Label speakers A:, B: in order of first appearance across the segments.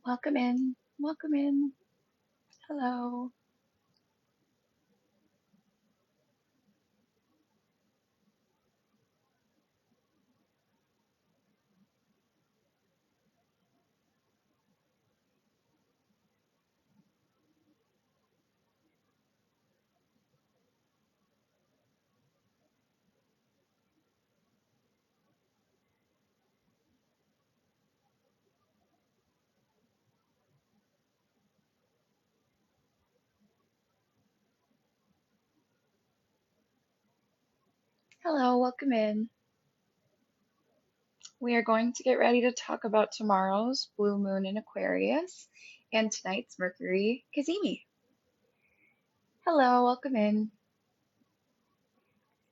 A: Welcome in. Welcome in. Hello. Hello. Welcome in. We are going to get ready to talk about tomorrow's blue moon in Aquarius and tonight's Mercury Cazimi. Hello. Welcome in.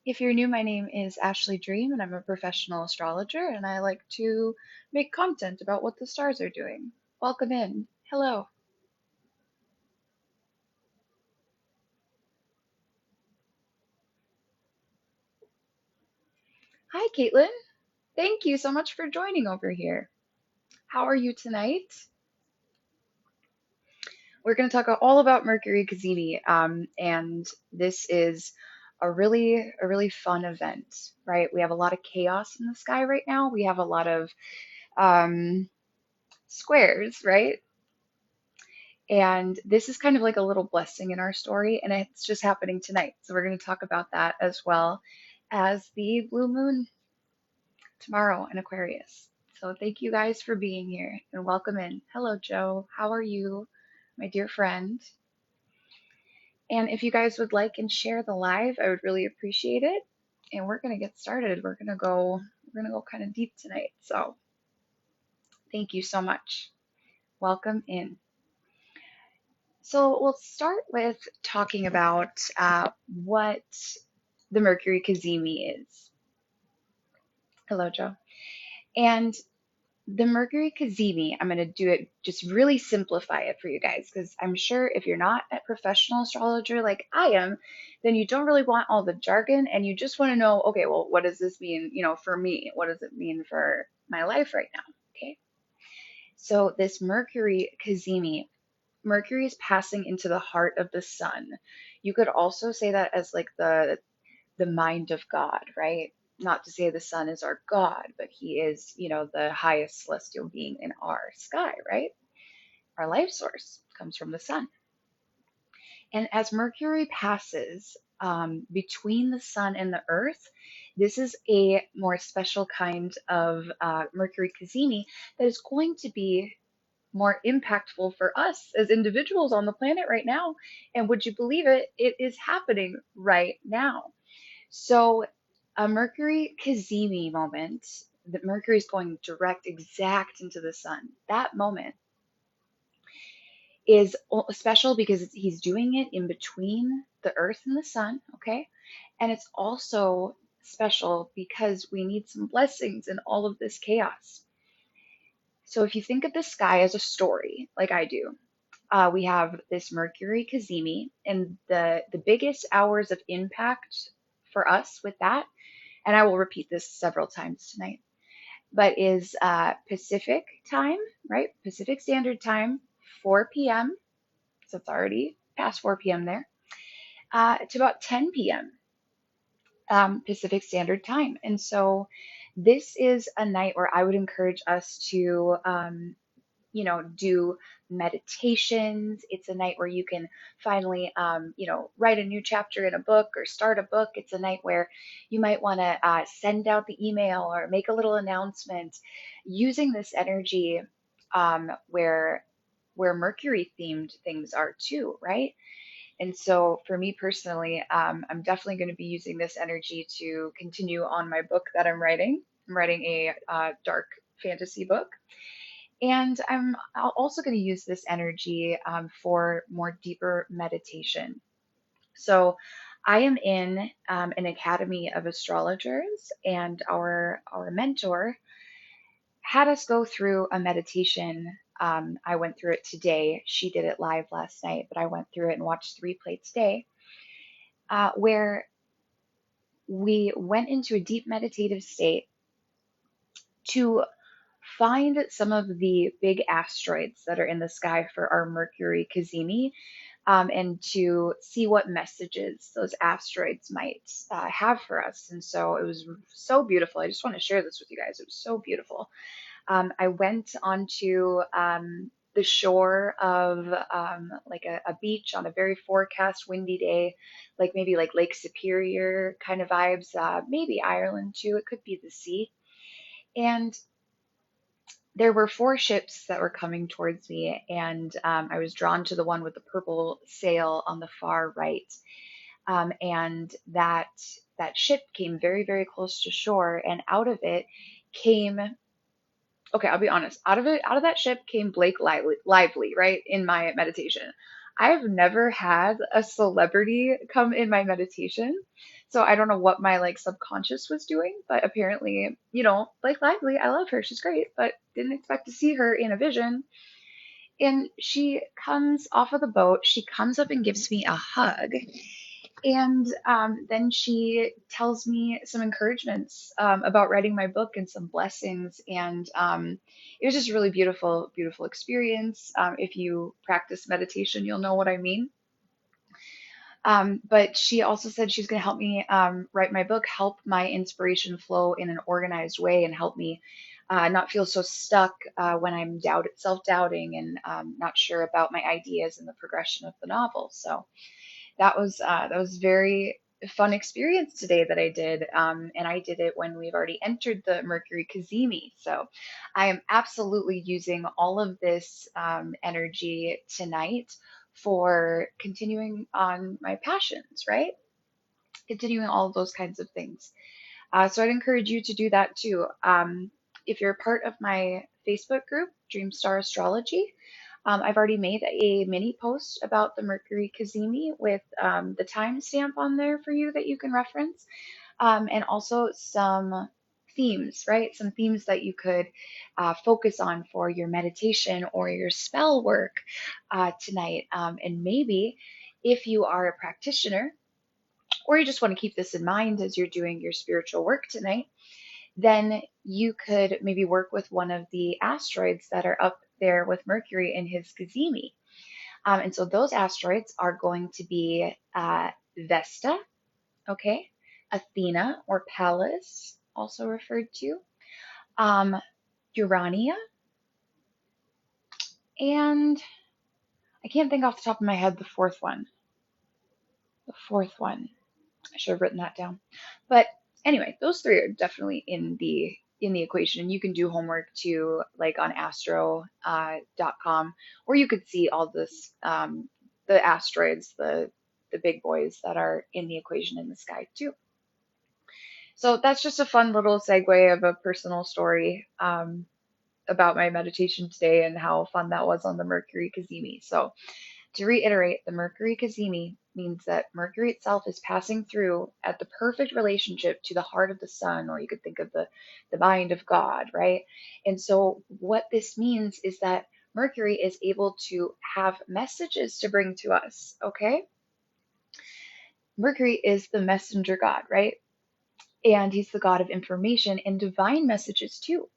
A: If you're new, my name is Ashley Dream, and I'm a professional astrologer, and I like to make content about what the stars are doing. Welcome in. Hello. Hi, Caitlin. Thank you so much for joining over here. How are you tonight? We're going to talk all about Mercury Cazimi, and this is a really fun event, right? We have a lot of chaos in the sky right now. We have a lot of um, squares, right? And this is kind of like a little blessing in our story, and it's just happening tonight. So we're going to talk about that as well as the blue moon tomorrow in Aquarius. So thank you guys for being here and welcome in. Hello, Joe. How are you, my dear friend? And if you guys would like and share the live, I would really appreciate it. And we're gonna get started. We're gonna go kind of deep tonight. So thank you so much. Welcome in. So we'll start with talking about what the Mercury Cazimi is. Hello, Joe. And the Mercury Cazimi, I'm going to do it, just really simplify it for you guys, because I'm sure if you're not a professional astrologer like I am, then you don't really want all the jargon and you just want to know, okay, well, what does this mean, for me? What does it mean for my life right now? Okay. So this Mercury Cazimi, Mercury is passing into the heart of the sun. You could also say that as like the mind of God, right? Not to say the sun is our God, but he is, the highest celestial being in our sky, right? Our life source comes from the sun. And as Mercury passes between the sun and the earth, this is a more special kind of Mercury Cazimi that is going to be more impactful for us as individuals on the planet right now. And would you believe it? It is happening right now. So, a Mercury Cazimi moment, that Mercury is going direct, exact into the sun. That moment is special because he's doing it in between the earth and the sun, okay? And it's also special because we need some blessings in all of this chaos. So, if you think of the sky as a story, like I do, we have this Mercury Cazimi, and the biggest hours of impact for us with that, and I will repeat this several times tonight, but is Pacific time, right? Pacific Standard Time, 4 p.m. So it's already past 4 p.m. there, to about 10 p.m. Pacific Standard Time. And so this is a night where I would encourage us to do meditations. It's a night where you can finally, write a new chapter in a book or start a book. It's a night where you might want to send out the email or make a little announcement using this energy, where Mercury themed things are too, right? And so for me personally, I'm definitely going to be using this energy to continue on my book that I'm writing. I'm writing a dark fantasy book, and I'm also going to use this energy for more deeper meditation. So I am in an academy of astrologers, and our mentor had us go through a meditation. I went through it today. She did it live last night, but I went through it and watched the replay today, where we went into a deep meditative state to find some of the big asteroids that are in the sky for our Mercury Cazimi, and to see what messages those asteroids might have for us. And so it was so beautiful. I just want to share this with you guys. It was so beautiful. I went onto the shore of like a beach on a very forecast windy day, like maybe like Lake Superior kind of vibes, maybe Ireland too. It could be the sea. And there were four ships that were coming towards me, and I was drawn to the one with the purple sail on the far right. And that ship came very, very close to shore, and out of it came, okay, I'll be honest. Out of that ship came Blake Lively, right? In my meditation. I've never had a celebrity come in my meditation. So I don't know what my like subconscious was doing, but apparently, Blake Lively, I love her. She's great, but didn't expect to see her in a vision. And she comes off of the boat. She comes up and gives me a hug. And then she tells me some encouragements about writing my book and some blessings. And it was just a really beautiful, beautiful experience. If you practice meditation, you'll know what I mean. But she also said she's going to help me write my book, help my inspiration flow in an organized way, and help me not feel so stuck when I'm self-doubting and not sure about my ideas and the progression of the novel. So that was very fun experience today that I did, and I did it when we've already entered the Mercury Cazimi. So I am absolutely using all of this energy tonight for continuing on my passions, right? Continuing all of those kinds of things. So I'd encourage you to do that too. If you're a part of my Facebook group, Dreamstar Astrology, I've already made a mini post about the Mercury Cazimi with the timestamp on there for you that you can reference, and also some themes, right? Some themes that you could focus on for your meditation or your spell work tonight. And maybe if you are a practitioner or you just want to keep this in mind as you're doing your spiritual work tonight, then you could maybe work with one of the asteroids that are up there with Mercury in his Cazimi. And so those asteroids are going to be Vesta, okay, Athena or Pallas, also referred to, um, Urania, and I can't think off the top of my head the fourth one. The fourth one. I should have written that down. But anyway, those three are definitely in the equation. And you can do homework too, like on astro.com, or you could see all this the asteroids, the big boys that are in the equation in the sky too. So that's just a fun little segue of a personal story about my meditation today and how fun that was on the Mercury Cazimi. So to reiterate, the Mercury Cazimi means that Mercury itself is passing through at the perfect relationship to the heart of the sun, or you could think of the mind of God, right? And so what this means is that Mercury is able to have messages to bring to us, okay? Mercury is the messenger god, right? And he's the god of information and divine messages too.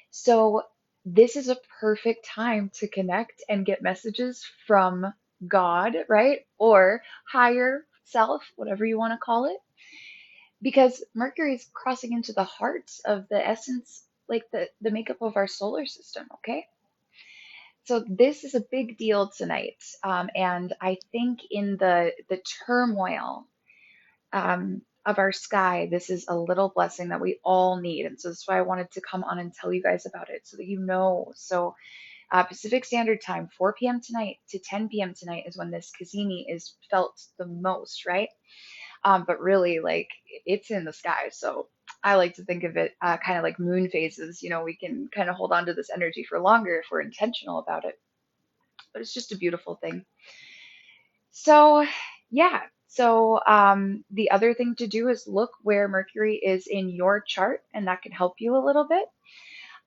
A: So this is a perfect time to connect and get messages from God, right? Or higher self, whatever you want to call it. Because Mercury is crossing into the heart of the essence, like the makeup of our solar system, okay? So this is a big deal tonight. And I think in the turmoil of our sky, this is a little blessing that we all need. And so that's why I wanted to come on and tell you guys about it so that you know. So Pacific Standard Time, 4 p.m. tonight to 10 p.m. tonight is when this Cazimi is felt the most, right? But really, like, it's in the sky. So I like to think of it kind of like moon phases. We can kind of hold on to this energy for longer if we're intentional about it. But it's just a beautiful thing. So, yeah. So, the other thing to do is look where Mercury is in your chart, and that can help you a little bit.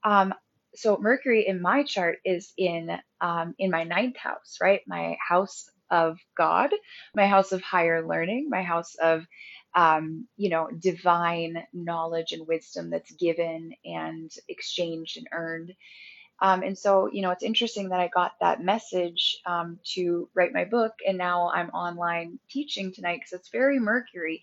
A: Um, so Mercury in my chart is in my ninth house, right? My house of God, my house of higher learning, my house of divine knowledge and wisdom that's given and exchanged and earned. And so, it's interesting that I got that message to write my book, and now I'm online teaching tonight because it's very Mercury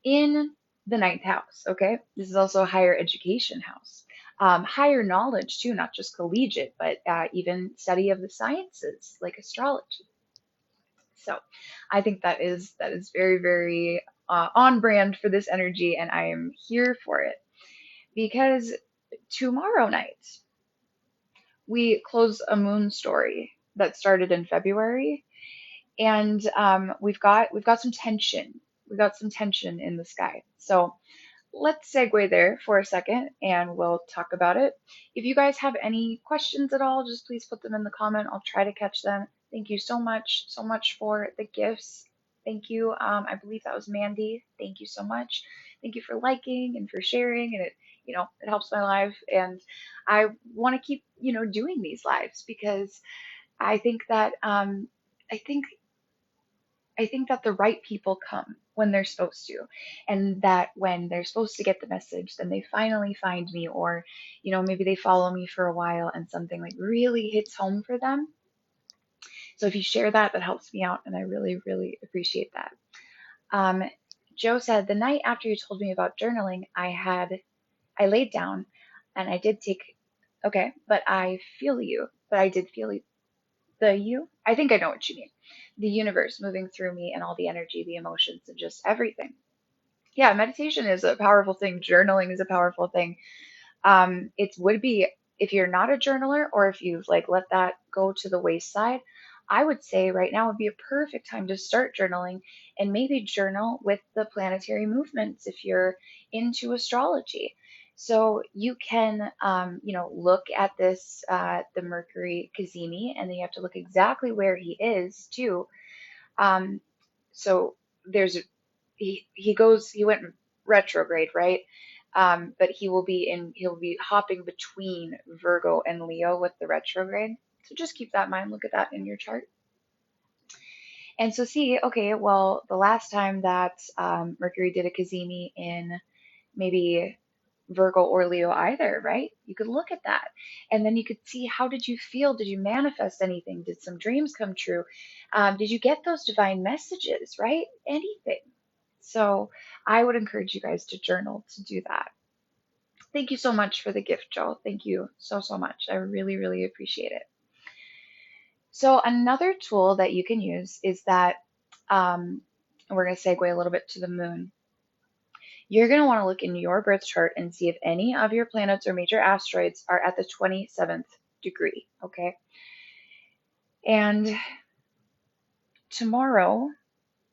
A: in the ninth house. Okay, this is also a higher education house, higher knowledge too, not just collegiate, but even study of the sciences like astrology. So, I think that is very very on brand for this energy, and I am here for it because tomorrow night we close a moon story that started in February, and we've got some tension. We've got some tension in the sky. So let's segue there for a second and we'll talk about it. If you guys have any questions at all, just please put them in the comment. I'll try to catch them. Thank you so much for the gifts. Thank you. I believe that was Mandy. Thank you so much. Thank you for liking and for sharing, and it helps my life. And I want to keep doing these lives because I think that I think I think that the right people come when they're supposed to, and that when they're supposed to get the message, then they finally find me, or maybe they follow me for a while and something like really hits home for them. So if you share that, that helps me out, and I really, really appreciate that. Um, Joe said the night after you told me about journaling, I laid down and I did take. Okay, but I feel you. But I did feel the you. I think I know what you mean. The universe moving through me and all the energy, the emotions, and just everything. Yeah, meditation is a powerful thing. Journaling is a powerful thing. It would be if you're not a journaler or if you've like let that go to the wayside. I would say right now would be a perfect time to start journaling and maybe journal with the planetary movements if you're into astrology. So you can, look at this, the Mercury Cazimi, and then you have to look exactly where he is too. Um, so there's he went retrograde, right? But he'll be hopping between Virgo and Leo with the retrograde. So just keep that in mind. Look at that in your chart. And so see, okay, well, the last time that Mercury did a Cazimi in maybe Virgo or Leo either, right? You could look at that. And then you could see how did you feel? Did you manifest anything? Did some dreams come true? Did you get those divine messages, right? Anything. So I would encourage you guys to journal to do that. Thank you so much for the gift, Joe. Thank you so, so much. I really, really appreciate it. So another tool that you can use is that we're going to segue a little bit to the moon. You're going to want to look in your birth chart and see if any of your planets or major asteroids are at the 27th degree, okay? And tomorrow,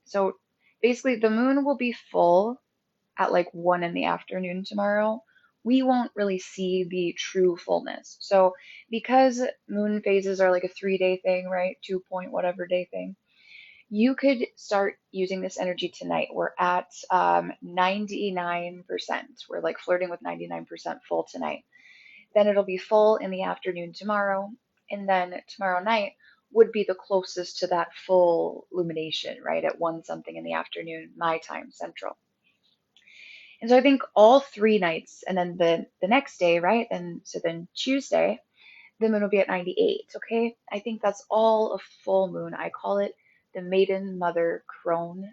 A: so basically the moon will be full at like 1 in the afternoon tomorrow. We won't really see the true fullness. So because moon phases are like a 3-day thing, right? 2 point whatever day thing. You could start using this energy tonight. We're at 99%. We're like flirting with 99% full tonight. Then it'll be full in the afternoon tomorrow. And then tomorrow night would be the closest to that full illumination, right? At 1 something in the afternoon, my time, central. And so I think all 3 nights, and then the next day, right? And so then Tuesday, the moon will be at 98. Okay, I think that's all a full moon. I call it the maiden mother crone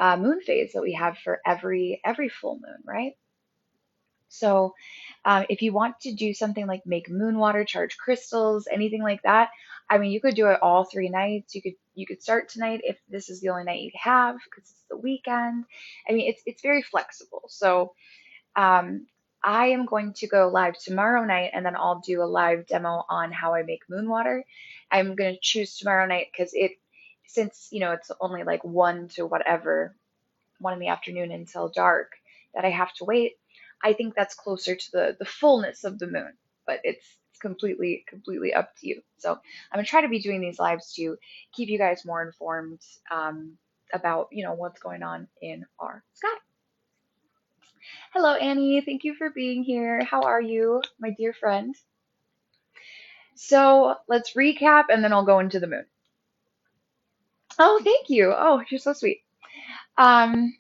A: moon phase that we have for every full moon, right? So if you want to do something like make moon water, charge crystals, anything like that, I mean, you could do it all 3 nights. You could start tonight if this is the only night you have because it's the weekend. I mean, it's very flexible. So um, I am going to go live tomorrow night and then I'll do a live demo on how I make moon water. I'm going to choose tomorrow night because since it's only like 1 to whatever, 1 in the afternoon until dark that I have to wait. I think that's closer to the fullness of the moon, but it's completely up to you. So I'm gonna try to be doing these lives to keep you guys more informed about what's going on in our sky. Hello, Annie. Thank you for being here. How are you, my dear friend? So let's recap and then I'll go into the moon. Oh, thank you. Oh, you're so sweet. Um,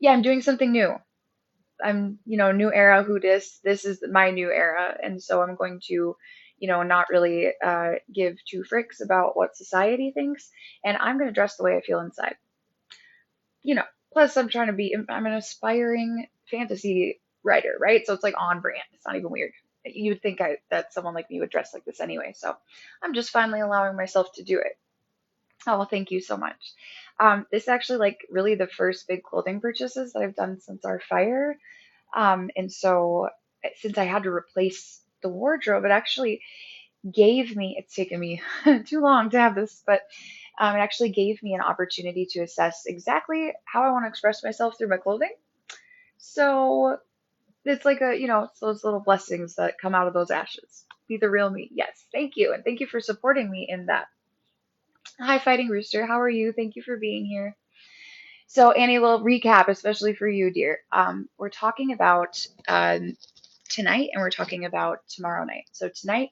A: yeah, I'm doing something new. I'm, new era who dis. This is my new era. And so I'm going to, not really give two fricks about what society thinks. And I'm going to dress the way I feel inside. You know, plus I'm an aspiring fantasy writer, right? So it's like on brand. It's not even weird. You would think that someone like me would dress like this anyway. So I'm just finally allowing myself to do it. Oh, well, thank you so much. This is actually like really the first big clothing purchases that I've done since our fire. And so since I had to replace the wardrobe, it actually gave me, it's taken me too long to have this, but it actually gave me an opportunity to assess exactly how I want to express myself through my clothing. So it's like it's those little blessings that come out of those ashes. Be the real me. Yes, thank you. And thank you for supporting me in that. Hi, Fighting Rooster. How are you? Thank you for being here. So, Annie, a little recap, especially for you, dear. We're talking about tonight and we're talking about tomorrow night. So, tonight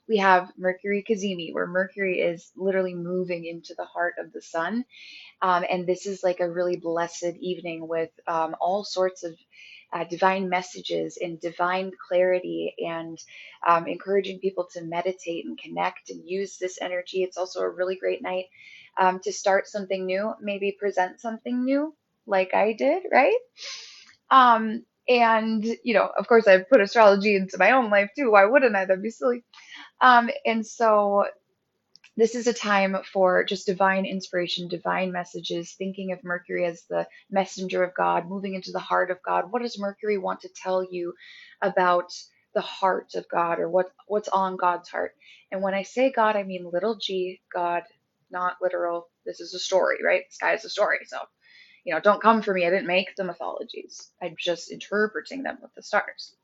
A: we have Mercury Cazimi, where Mercury is literally moving into the heart of the sun. And this is like a really blessed evening with all sorts of divine messages and divine clarity and encouraging people to meditate and connect and use this energy. It's also a really great night to start something new, maybe present something new like I did, right? And, of course, I've put astrology into my own life too. Why wouldn't I? That'd be silly. And so this is a time for just divine inspiration, divine messages, thinking of Mercury as the messenger of God, moving into the heart of God. What does Mercury want to tell you about the heart of God, or what's on God's heart? And when I say God, I mean little g, God, not literal. This is a story, right? The sky is a story. So, don't come for me. I didn't make the mythologies. I'm just interpreting them with the stars.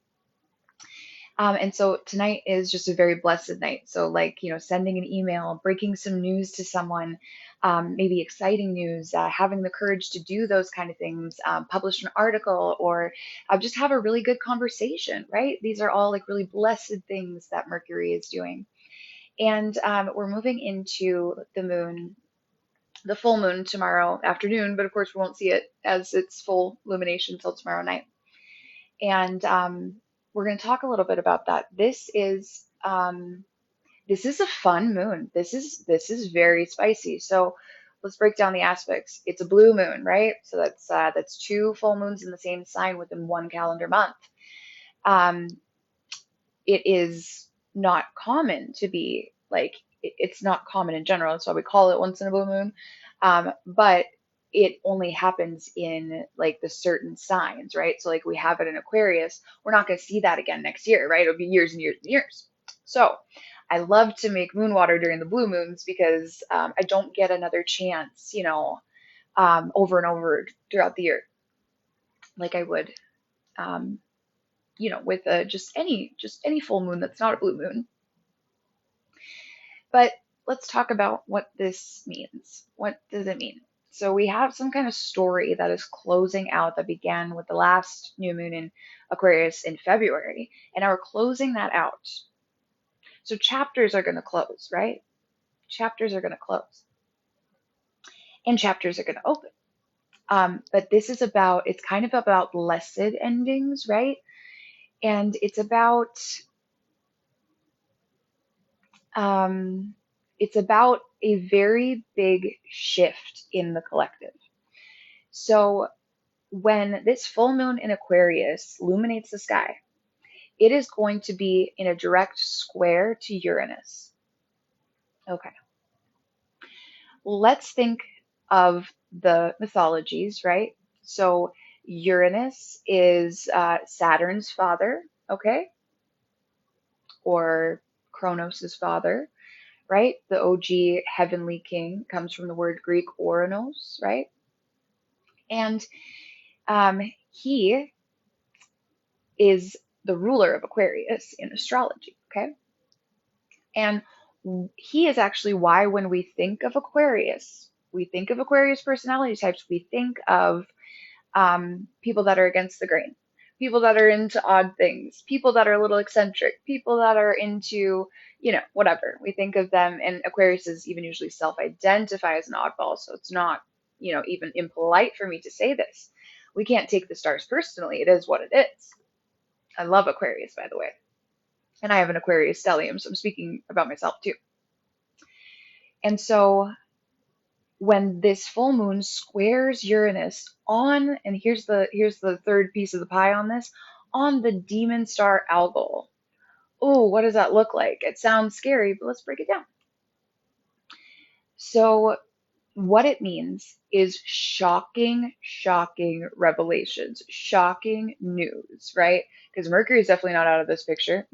A: And so tonight is just a very blessed night. So, like, sending an email, breaking some news to someone, maybe exciting news, having the courage to do those kind of things, publish an article, or just have a really good conversation, right? These are all like really blessed things that Mercury is doing. And we're moving into the full moon tomorrow afternoon, but of course we won't see it as its full illumination until tomorrow night. And we're going to talk a little bit about that. This is a fun moon. This is very spicy. So let's break down the aspects. It's a blue moon, right? So that's two full moons in the same sign within one calendar month. Um, it is not common to be like it's not common in general. That's why we call it once in a blue moon. But it only happens in like the certain signs, right? So like we have it in Aquarius. We're not going to see that again next year, right? It'll be years and years and years. So I love to make moon water during the blue moons because I don't get another chance, over and over throughout the year like I would, um, with just any full moon that's not a blue moon. But let's talk about what this means. What does it mean? So we have some kind of story that is closing out that began with the last new moon in Aquarius in February, and now we're closing that out. So chapters are going to close, right? Chapters are going to close, and chapters are going to open. But it's kind of about blessed endings, right? And um, it's about a very big shift in the collective. So when this full moon in Aquarius illuminates the sky, it is going to be in a direct square to Uranus. Okay. Let's think of the mythologies, right? So Uranus is Saturn's father, okay? Or Kronos' father, right? The OG heavenly king comes from the word Greek Oranos, right? And he is the ruler of Aquarius in astrology, okay? And he is actually why when we think of Aquarius personality types, we think of people that are against the grain, people that are into odd things, people that are a little eccentric, people that are into, whatever. We think of them, and Aquarius is even usually self identify as an oddball, so it's not, even impolite for me to say this. We can't take the stars personally. It is what it is. I love Aquarius, by the way. And I have an Aquarius stellium, so I'm speaking about myself too. And so when this full moon squares Uranus on, and here's the third piece of the pie on this, on the demon star Algol. Oh, what does that look like? It sounds scary, but let's break it down. So what it means is shocking, shocking revelations, shocking news, right? Because Mercury is definitely not out of this picture.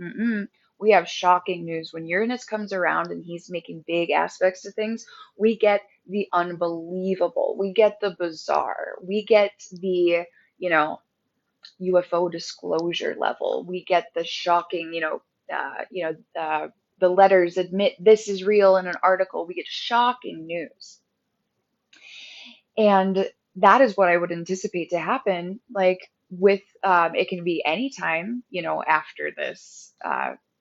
A: We have shocking news. When Uranus comes around and he's making big aspects to things, we get the unbelievable, we get the bizarre, we get the, you know, UFO disclosure level, we get the shocking, the letters admit this is real in an article. We get shocking news. And that is what I would anticipate to happen. Like with, it can be any time, after this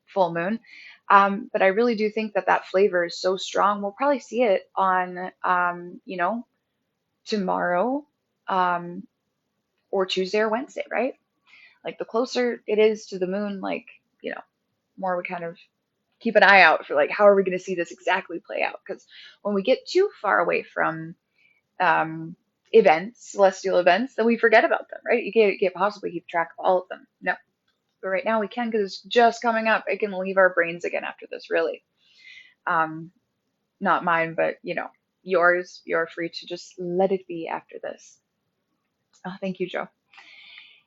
A: full moon. But I really do think that that flavor is so strong. We'll probably see it on, tomorrow, um, or Tuesday or Wednesday, right? Like the closer it is to the moon, like, more we kind of keep an eye out for like, how are we going to see this exactly play out? Because when we get too far away from um, events, celestial events, then we forget about them, right? You can't possibly keep track of all of them. No. But right now we can because it's just coming up. It can leave our brains again after this, really. Um, Not mine, but yours. You're free to just let it be after this. Oh, thank you, Joe.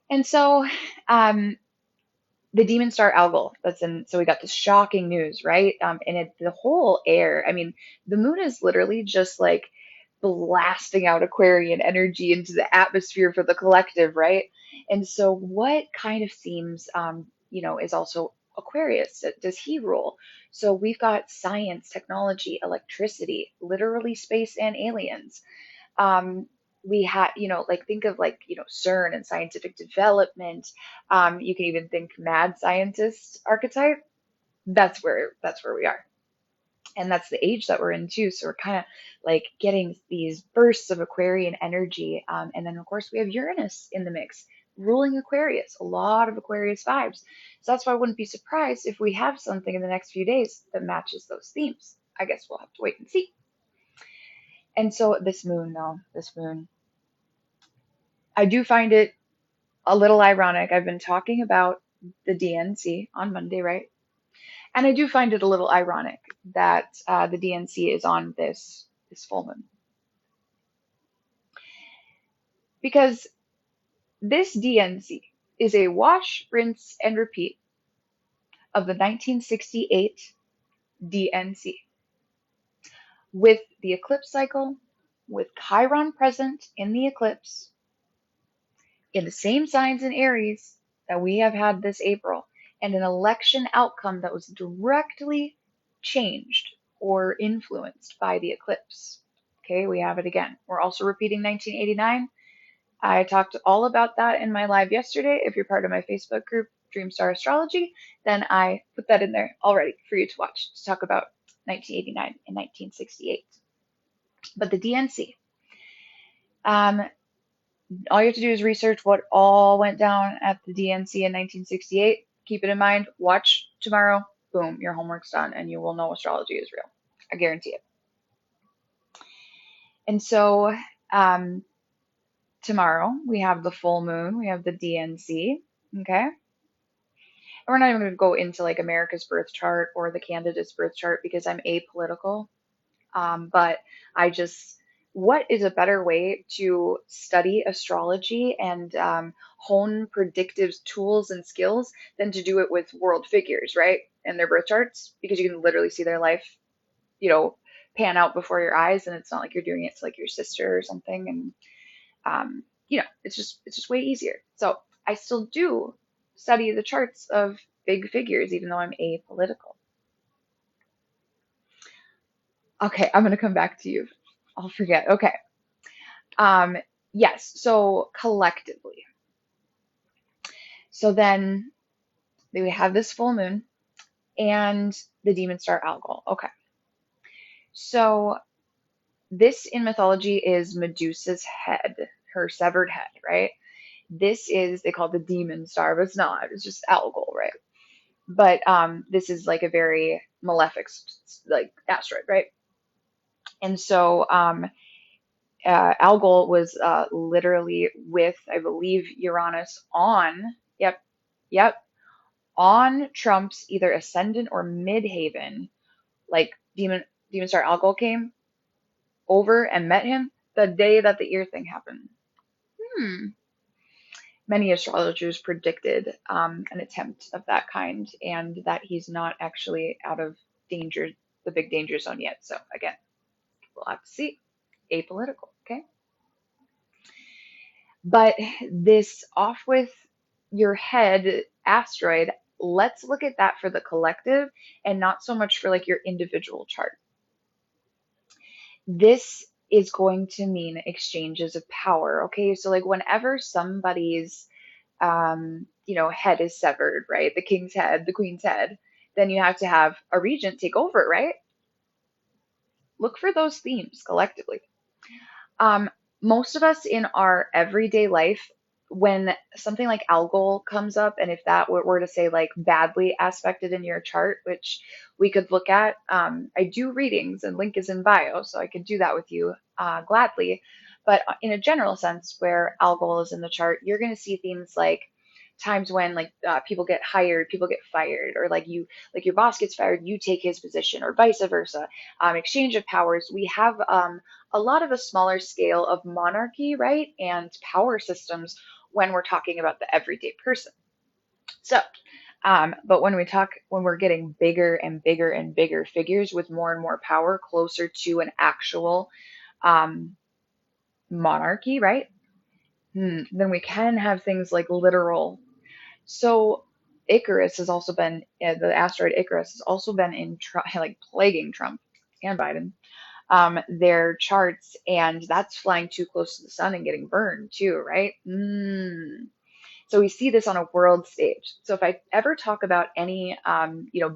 A: And so, um, the demon star Algol, that's in, so we got this shocking news, right? And the whole air, I mean, the moon is literally just like blasting out Aquarian energy into the atmosphere for the collective, right? And so what kind of themes, is also Aquarius, does he rule? So we've got science, technology, electricity, literally space and aliens. um, we had, like think of like, CERN and scientific development. You can even think mad scientist archetype. That's where we are. And that's the age that we're in too. So we're kind of like getting these bursts of Aquarian energy. And then of course we have Uranus in the mix, ruling Aquarius, a lot of Aquarius vibes. So that's why I wouldn't be surprised if we have something in the next few days that matches those themes. I guess we'll have to wait and see. And so this moon, though, this moon, I do find it a little ironic. I've been talking about the DNC on Monday, right? And I do find it a little ironic that the DNC is on this full moon because this DNC is a wash, rinse, and repeat of the 1968 DNC with the eclipse cycle, with Chiron present in the eclipse, in the same signs in Aries that we have had this April, and an election outcome that was directly changed or influenced by the eclipse. Okay, we have it again. We're also repeating 1989. I talked all about that in my live yesterday. If you're part of my Facebook group, Dreamstar Astrology, then I put that in there already for you to watch to talk about 1989 and 1968. But the DNC, um, all you have to do is research what all went down at the DNC in 1968. Keep it in mind. Watch tomorrow. Boom, your homework's done, and you will know astrology is real. I guarantee it. And so, um, tomorrow we have the full moon. We have the DNC. Okay. And we're not even going to go into like America's birth chart or the candidate's birth chart because I'm apolitical. But I just, what is a better way to study astrology and hone predictive tools and skills than to do it with world figures, right? And their birth charts, because you can literally see their life, you know, pan out before your eyes, and it's not like you're doing it to like your sister or something. And it's just way easier. So I still do study the charts of big figures, even though I'm apolitical. Okay, I'm gonna come back to you. I'll forget. Okay. Um, yes, so collectively. So then we have this full moon and the demon star Algol. Okay. So this in mythology is Medusa's head, her severed head, right? This is, they call it the demon star, but it's not. It's just Algol, right? But this is like a very malefic like asteroid, right? And so Algol was literally with, I believe, Uranus on, yep, yep, on Trump's either ascendant or midhaven. Like demon star Algol came over and met him the day that the ear thing happened. Hmm. Many astrologers predicted an attempt of that kind, and that he's not actually out of danger, the big danger zone yet. So again, we'll have to see. Apolitical, okay? But this off with your head asteroid, let's look at that for the collective and not so much for like your individual chart. This is going to mean exchanges of power, okay? So like whenever somebody's head is severed, right? The king's head, the queen's head, then you have to have a regent take over, right? Look for those themes collectively. Um, Most of us in our everyday life, when something like Algol comes up, and if that were to say like badly aspected in your chart, which we could look at, I do readings and link is in bio, so I could do that with you gladly. But in a general sense, where Algol is in the chart, you're going to see things like times when like people get hired, people get fired, or like your boss gets fired, you take his position, or vice versa. Exchange of powers. We have a lot of a smaller scale of monarchy, right, and power systems when we're talking about the everyday person. So, but when we're getting bigger and bigger and bigger figures with more and more power, closer to an actual um, monarchy, right? Then we can have things like literal. So Icarus has also been the asteroid Icarus has also been in like plaguing Trump and Biden, their charts, and that's flying too close to the sun and getting burned too, right? So we see this on a world stage. So if I ever talk about any,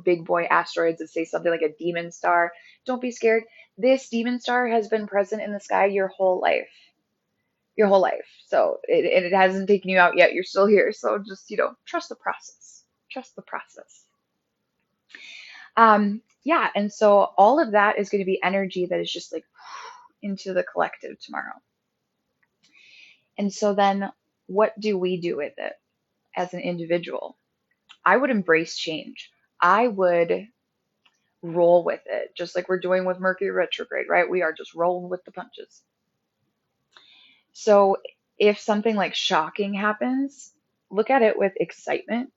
A: big boy asteroids that say something like a demon star, don't be scared. This demon star has been present in the sky your whole life. Your whole life. So it hasn't taken you out yet. You're still here. So just, trust the process. Trust the process. Yeah, and so all of that is going to be energy that is just like into the collective tomorrow. And so then what do we do with it as an individual? I would embrace change. I would roll with it, just like we're doing with Mercury retrograde, right? We are just rolling with the punches. So if something like shocking happens, look at it with excitement,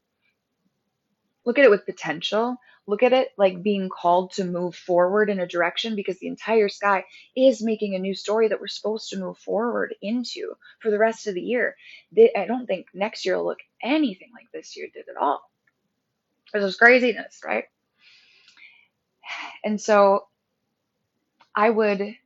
A: look at it with potential, look at it like being called to move forward in a direction, because the entire sky is making a new story that we're supposed to move forward into for the rest of the year. I don't think next year will look anything like this year did at all. There's this craziness, right? And so I would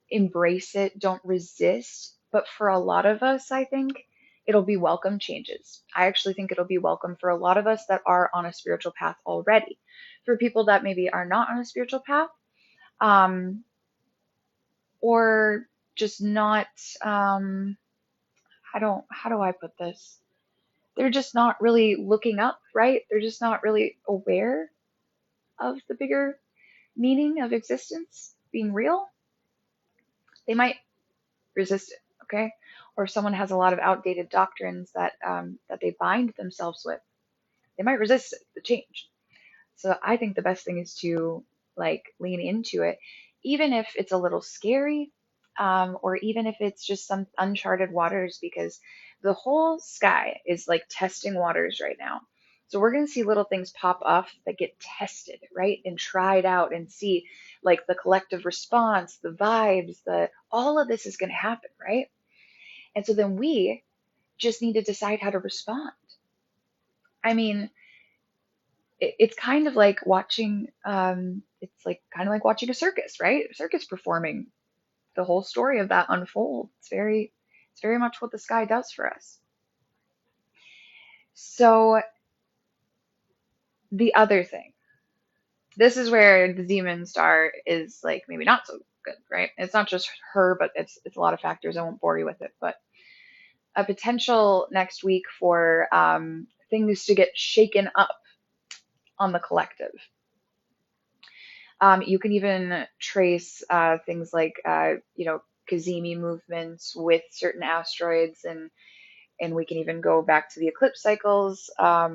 A: embrace it, don't resist. But for a lot of us, I think it'll be welcome changes. I actually think it'll be welcome for a lot of us that are on a spiritual path already. For people that maybe are not on a spiritual path, um, or just not, how do I put this? They're just not really looking up, right? They're just not really aware of the bigger meaning of existence being real. They might resist it, okay? Or if someone has a lot of outdated doctrines that they bind themselves with, they might resist it, the change. So I think the best thing is to like lean into it, even if it's a little scary, or even if it's just some uncharted waters, because the whole sky is like testing waters right now. So we're going to see little things pop off that get tested, right? And tried out and see like the collective response, the vibes, the all of this is going to happen, right? And so then we just need to decide how to respond. I mean, it's kind of like watching it's like kind of like watching a circus, right? A circus performing, the whole story of that unfold. It's very much what the sky does for us. So the other thing, this is where the demon star is like maybe not so good, right? It's not just her, but it's a lot of factors. I won't bore you with it, but a potential next week for things to get shaken up on the collective. You can even trace things like, Cazimi movements with certain asteroids, and we can even go back to the eclipse cycles. I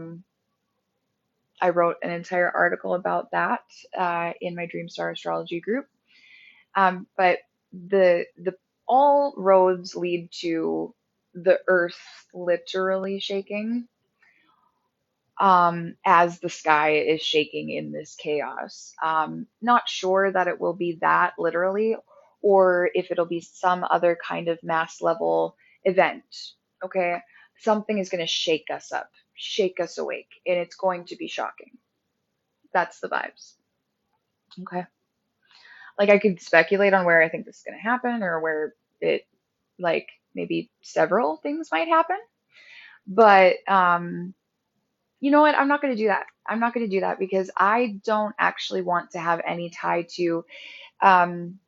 A: wrote an entire article about that in my Dreamstar Astrology group. But the all roads lead to the Earth literally shaking as the sky is shaking in this chaos. Not sure that it will be that literally, or if it'll be some other kind of mass level event. Okay, something is going to shake us up, shake us awake, and it's going to be shocking. That's the vibes. Okay. Like I could speculate on where I think this is going to happen or where it, like, maybe several things might happen. But you know what? I'm not going to do that. I'm not going to do that because I don't actually want to have any tie to um,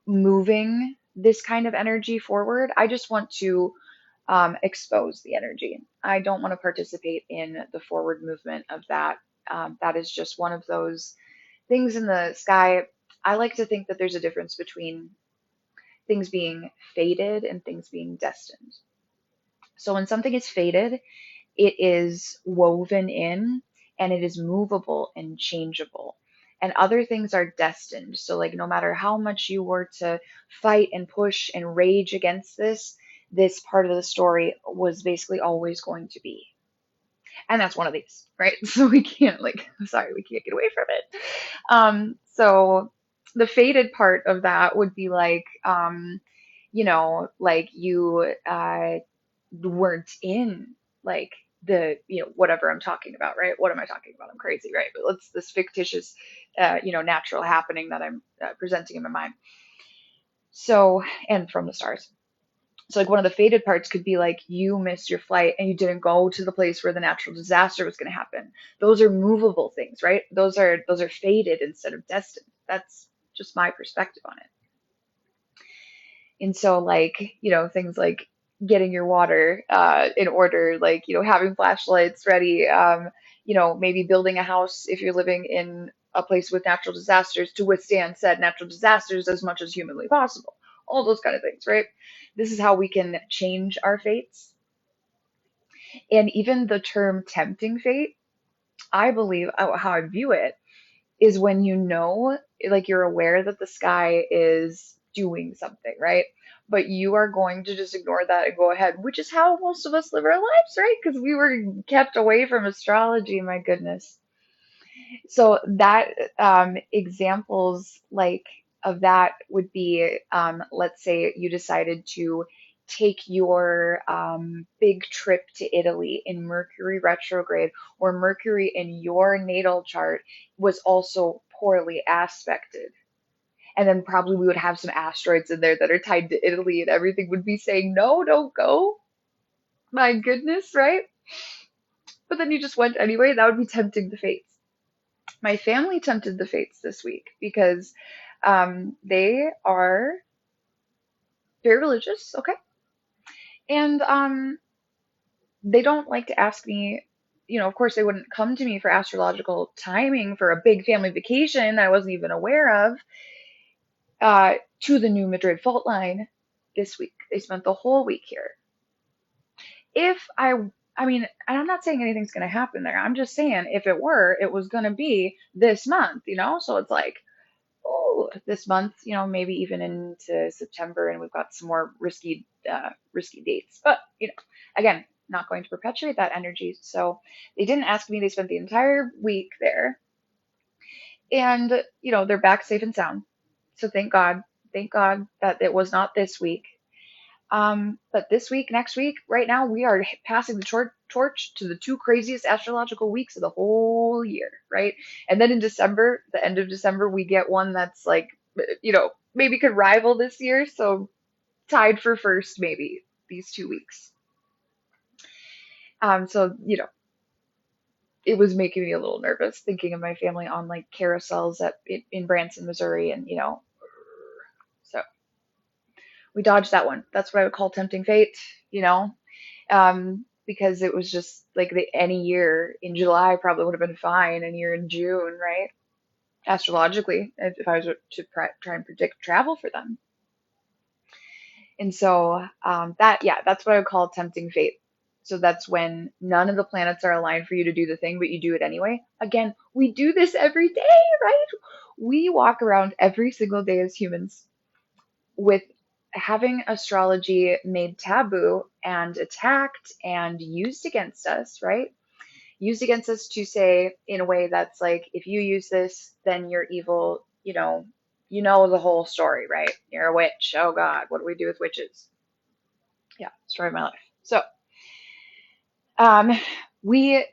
A: moving this kind of energy forward. I just want to expose the energy. I don't want to participate in the forward movement of that. That is just one of those things in the sky. I like to think that there's a difference between things being fated and things being destined. So when something is fated, it is woven in and it is movable and changeable. And other things are destined. So, like, no matter how much you were to fight and push and rage against this part of the story was basically always going to be. And that's one of these, right? So we can't, like, sorry, we can't get away from it. So the fated part of that would be like, like you weren't in like whatever I'm talking about, right? What am I talking about? I'm crazy, right? But let's this fictitious, natural happening that I'm presenting in my mind. So, and from the stars. So, like, one of the fated parts could be like you missed your flight and you didn't go to the place where the natural disaster was going to happen. Those are movable things, right? Those are fated instead of destined. That's just my perspective on it. And so, like, things like getting your water in order, like, having flashlights ready, maybe building a house if you're living in a place with natural disasters to withstand said natural disasters as much as humanly possible. All those kind of things, right? This is how we can change our fates. And even the term tempting fate, I believe how I view it is when like you're aware that the sky is doing something, right? But you are going to just ignore that and go ahead, which is how most of us live our lives, right? Because we were kept away from astrology, my goodness. So that examples like of that would be, let's say you decided to take your big trip to Italy in Mercury retrograde, or Mercury in your natal chart was also poorly aspected. And then probably we would have some asteroids in there that are tied to Italy, and everything would be saying, no, don't go. My goodness, right? But then you just went anyway. That would be tempting the fates. My family tempted the fates this week because they are very religious, okay? And they don't like to ask me, of course, they wouldn't come to me for astrological timing for a big family vacation I wasn't even aware of to the New Madrid fault line this week. They spent the whole week here. If I mean, and I'm not saying anything's going to happen there. I'm just saying if it were, it was going to be this month, So it's like, oh, this month, maybe even into September, and we've got some more risky dates. But again, not going to perpetuate that energy. So they didn't ask me. They spent the entire week there, and they're back safe and sound. So thank God that it was not this week. But this week, next week, right now, we are passing the torch to the two craziest astrological weeks of the whole year, right? And then in December, the end of December, we get one that's like, maybe could rival this year. So tied for first, maybe these 2 weeks. So, it was making me a little nervous thinking of my family on like carousels in Branson, Missouri, and so we dodged that one. That's what I would call tempting fate, you know, because it was just like any year in July probably would have been fine, and year in June, right? Astrologically, if I was to try and predict travel for them. And so yeah, that's what I would call tempting fate. So that's when none of the planets are aligned for you to do the thing, but you do it anyway. Again, we do this every day, right? We walk around every single day as humans with having astrology made taboo and attacked and used against us, right? Used against us to say in a way that's like, if you use this, then you're evil, you know the whole story, right? You're a witch. Oh God, what do we do with witches? Yeah, story of my life. So, um, we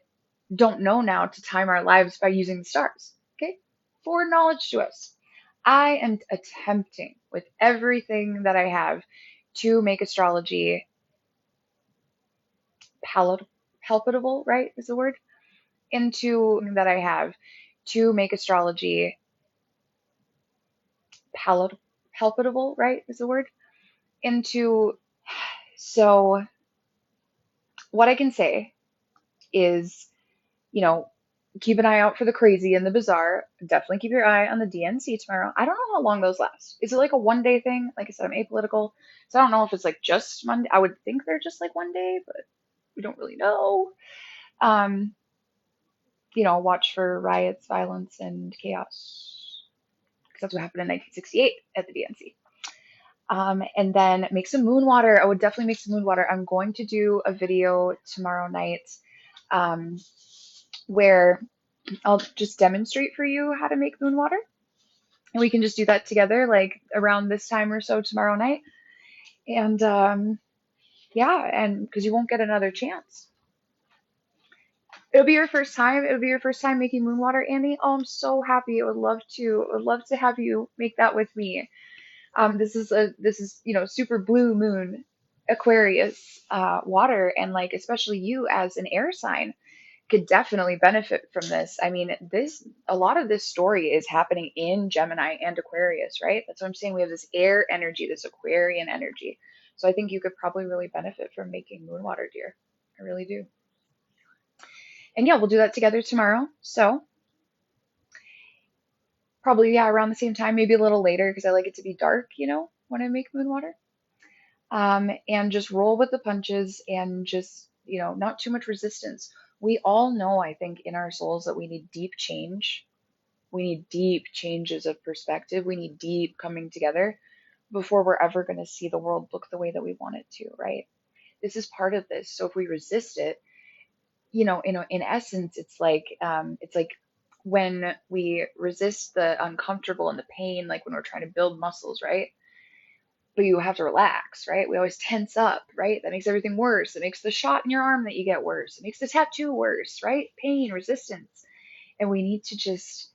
A: don't know now to time our lives by using the stars. Okay? Forward knowledge to us. I am attempting with everything that I have to make astrology palpable, right? Is the word? Into that I have to make astrology palpable, right? Is the word? Into so what I can say is, you know, keep an eye out for the crazy and the bizarre. Definitely keep your eye on the DNC tomorrow. I don't know how long those last. Is it like a 1 day thing? Like I said, I'm apolitical, so I don't know if it's like just Monday. I would think they're just like 1 day, but we don't really know. Um, watch for riots, violence, and chaos, because that's what happened in 1968 at the DNC. And then make some moon water. I would definitely make some moon water. I'm going to do a video tomorrow night um, where I'll just demonstrate for you how to make moon water. And we can just do that together, like around this time or so tomorrow night. And yeah, and because you won't get another chance. It'll be your first time. It'll be your first time making moon water, Andy. Oh, I'm so happy. I would love to. I would love to have you make that with me. This is super blue moon Aquarius water, and like especially you as an air sign could definitely benefit from this. I mean, a lot of this story is happening in Gemini and Aquarius, right? That's what I'm saying. We have this air energy, this Aquarian energy. So I think you could probably really benefit from making moon water, dear. I really do. And yeah, we'll do that together tomorrow. So probably, yeah, around the same time, maybe a little later because I like it to be dark, when I make moon water. And just roll with the punches and just, not too much resistance. We all know, I think, in our souls that we need deep change. We need deep changes of perspective. We need deep coming together before we're ever going to see the world look the way that we want it to, right? This is part of this. So if we resist it, in essence, it's like when we resist the uncomfortable and the pain, like when we're trying to build muscles, right? But you have to relax, right? We always tense up, right? That makes everything worse. It makes the shot in your arm that you get worse. It makes the tattoo worse, right? Pain, resistance. And we need to just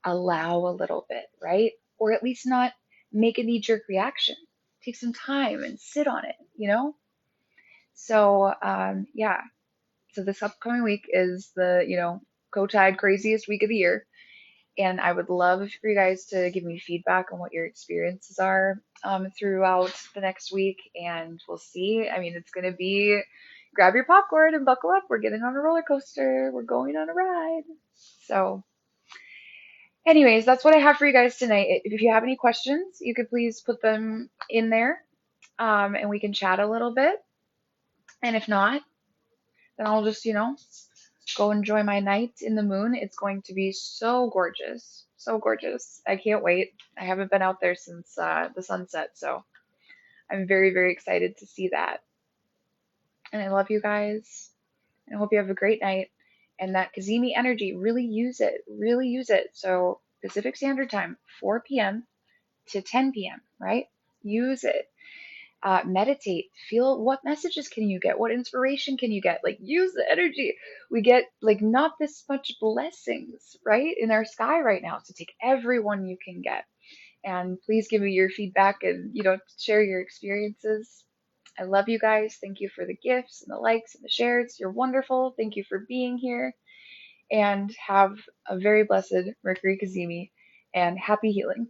A: allow a little bit, right? Or at least not make a knee jerk reaction. Take some time and sit on it. So, yeah. So this upcoming week is the, Kotide craziest week of the year. And I would love for you guys to give me feedback on what your experiences are throughout the next week. And we'll see. I mean, it's going to be grab your popcorn and buckle up. We're getting on a roller coaster. We're going on a ride. So, anyways, that's what I have for you guys tonight. If you have any questions, you could please put them in there and we can chat a little bit. And if not, then I'll just, go enjoy my night in the moon. It's going to be so gorgeous. So gorgeous. I can't wait. I haven't been out there since the sunset, so I'm very, very excited to see that. And I love you guys. And I hope you have a great night. And that Cazimi energy, really use it. Really use it. So Pacific Standard Time, 4 p.m. to 10 p.m., right? Use it. Meditate, feel what messages can you get, what inspiration can you get, like use the energy. We get like not this much blessings, right, in our sky right now, so take everyone you can get. And please give me your feedback and share your experiences. I love you guys. Thank you for the gifts and the likes and the shares. You're wonderful. Thank you for being here, and have a very blessed Mercury Cazimi and happy healing.